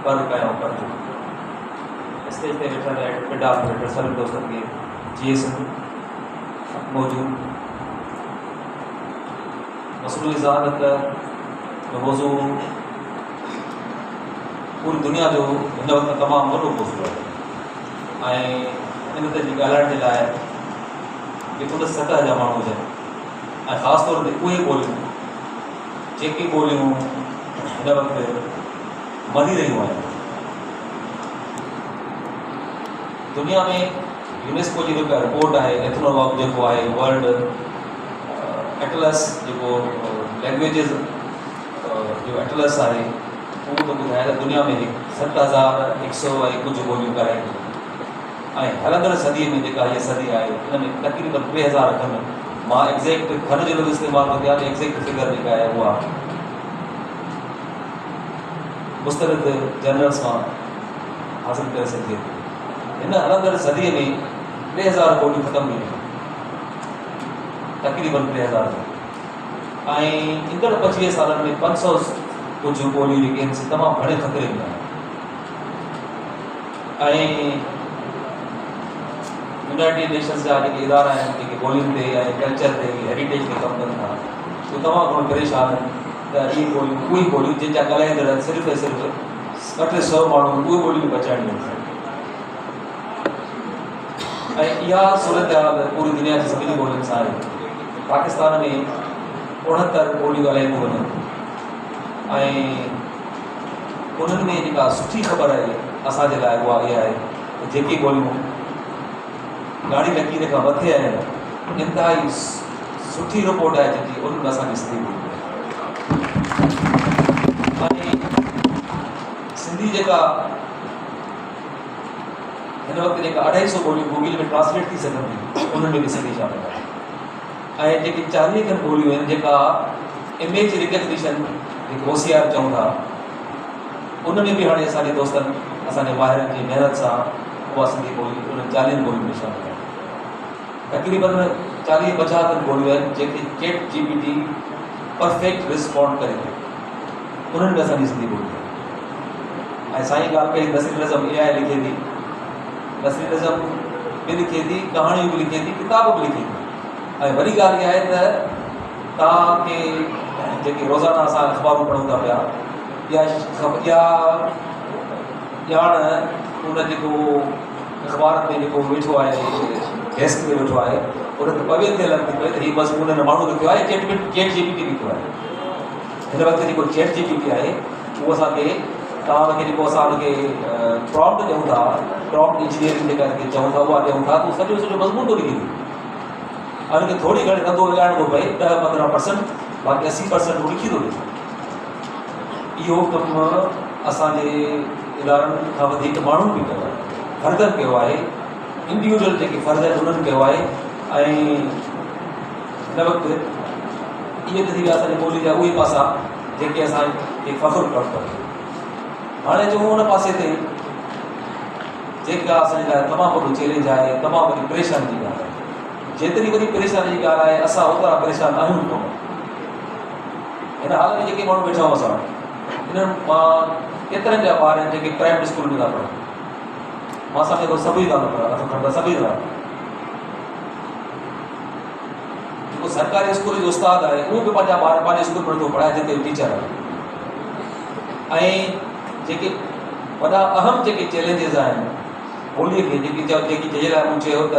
पर कयो कर्ज स्टेज ते वेठल वॾा ऑपरेटर सभिनी दोस्तनि खे जीएस मौजूद मसनूई ज़हानत मौज़ू पूरी दुनिया जो हिन वक़्तु तमामु वॾो मौज़ू आहे ऐं इन ते ॻाल्हाइण जे लाइ जेको त सतह जा माण्हू हुजनि ऐं ख़ासि तौर ते उहे ॿोलियूं जेके ॿोलियूं हिन वक़्तु मरी रहियूं आहिनि। दुनिया में यूनेस्को जी जेका रिपोर्ट आहे एथनोलॉग जेको आहे वर्ल्ड एटलस जेको लैंग्वेजिस जो एटलस आहे उहो त ॿुधाए त दुनिया में 7,100 ऐं कुझु ॿोलियूं ॻाल्हाइयूं ऐं हलंदड़ सदीअ में जेका हीअ सदी आहे हिन में तक़रीबन 3,000 खन मां एग्ज़ैक्ट खन जो लफ़्ज़ इस्तेमालु थो कयां त एग्ज़ैक्ट फिगर जेका आहे उहा मुस्तरद जर्नल्स मां हासिलु करे सघिजे थी। हिन हलंदड़ सदीअ में 3,000 ॿोलियूं ख़तमु थी वियूं तक़रीबन 3,000 ऐं ईंदड़ 25 सालनि में 500 कुझु ॿोलियूं जेके आहिनि तमामु घणे ख़तरे में आहिनि ऐं यूनाइटेड नेशंस जा जेके इदारा आहिनि जेके ॿोलियुनि ते ऐं कल्चर ते हेरिटेज ते कमु कनि था उहे तमामु घणो परेशान आहिनि त इहे ॿोलियूं उहे ॿोलियूं जंहिंजा ॻाल्हाईंदड़ सिर्फ़ु ऐं सिर्फ़ु 60-100 माण्हू उहे ॿोलियूं बचाइणियूं आहिनि ऐं इहा सूरत हाल पूरी दुनिया जी सभिनी ॿोलियुनि सां आहे। पाकिस्तान में 69 ॿोलियूं ॻाल्हायूं वञनि ऐं उन्हनि में जेका सुठी ख़बर आहे असांजे लाइ उहा इहा आहे त जेकी ॿोलियूं ॻाढ़ी लकीर खां मथे आहिनि इंतिहाई सुठी रिपोर्ट आहे जेकी उन्हनि में असांजी स्थिति ऐं सिंधी जेका हिन वक़्तु जेका 250 ॿोलियूं गूगल में ट्रांसलेट थी सघनि थियूं उन्हनि में बि सिंधी शामिल आहे ऐं जेके 40 खनि ॿोलियूं आहिनि जेका इमेज रिकग्निशन जेके OCR चऊं था उन में बि हाणे असांजे दोस्तनि असांजे ॿाहिरनि जी महिनत सां उहा सिंधी ॿोली उन्हनि 40 ॿोलियुनि में शामिल आहे। तक़रीबन 40-50 खनि ॿोलियूं आहिनि जेके ChatGPT परफेक्ट रिस्पॉन्ड करे थी उन्हनि में असांजी सिंधी ॿोली आहे। ऐं साईं ॻाल्हि कई नसीर नज़म AI लिखे थी नसीर नज़म बि लिखे थी कहाणियूं बि लिखे थी किताब बि लिखे थी ऐं वॾी ॻाल्हि इहा आहे त तव्हांखे जेके रोज़ाना असां अख़बारूं पढ़ूं था पिया या ॼाण उन जेको अख़बार में जेको वेठो आहे डेस्क ते वेठो आहे उन ते पवे थियल थी पए त हीअ मज़मून हिन माण्हू लिखियो आहे ChatGPT लिखियो आहे। हिन वक़्तु जेको ChatGPT आहे उहो असांखे तव्हां हुनखे जेको असां हुनखे प्रॉम्प्ट ॾियूं था प्रॉम्प्ट इंजीनियरिंग जेका चऊं था उहा ॾियूं था त उहो सॼो मज़मून थो लिखी ॾे ऐं हुनखे थोरी घणी धंधो लॻाइणो थो पए 10-15% बाक़ी 80% उहो लिखी थो ॾे। इहो कमु असांजे इदारनि खां वधीक माण्हुनि बि कयो आहे फर्दनि कयो आहे इंडिविजुअल जेके फ़र्ज़ आहिनि उन्हनि कयो आहे ऐं हिन वक़्तु इहे त थी विया असांजी ॿोली जा उहे पासा जेके असांखे फ़ख़्रु करणु खपे। हाणे जो हुन पासे ते जेका असांजे लाइ तमामु वॾो चैलेंज आहे तमामु वॾी परेशानी जी ॻाल्हि आहे जेतिरी वॾी परेशानी जी ॻाल्हि आहे असां ओतिरा परेशान आहियूं कोन। हिन हाल में जेके माण्हू वेठा आहियूं असां हिननि मां केतिरनि जा ॿार आहिनि जेके प्राइवेट स्कूल में था पढ़नि मां सम्झां थो सभई था पढ़नि सभई था जेको सरकारी स्कूल जो उस्ताद आहे उहो बि पंहिंजा ॿार पंहिंजे स्कूल में नथो पढ़ाए जिते टीचर आहे। ऐं जेके वॾा अहम जेके चैलेंजिस आहिनि ॿोलीअ खे जेकी जंहिं लाइ मूं चयो त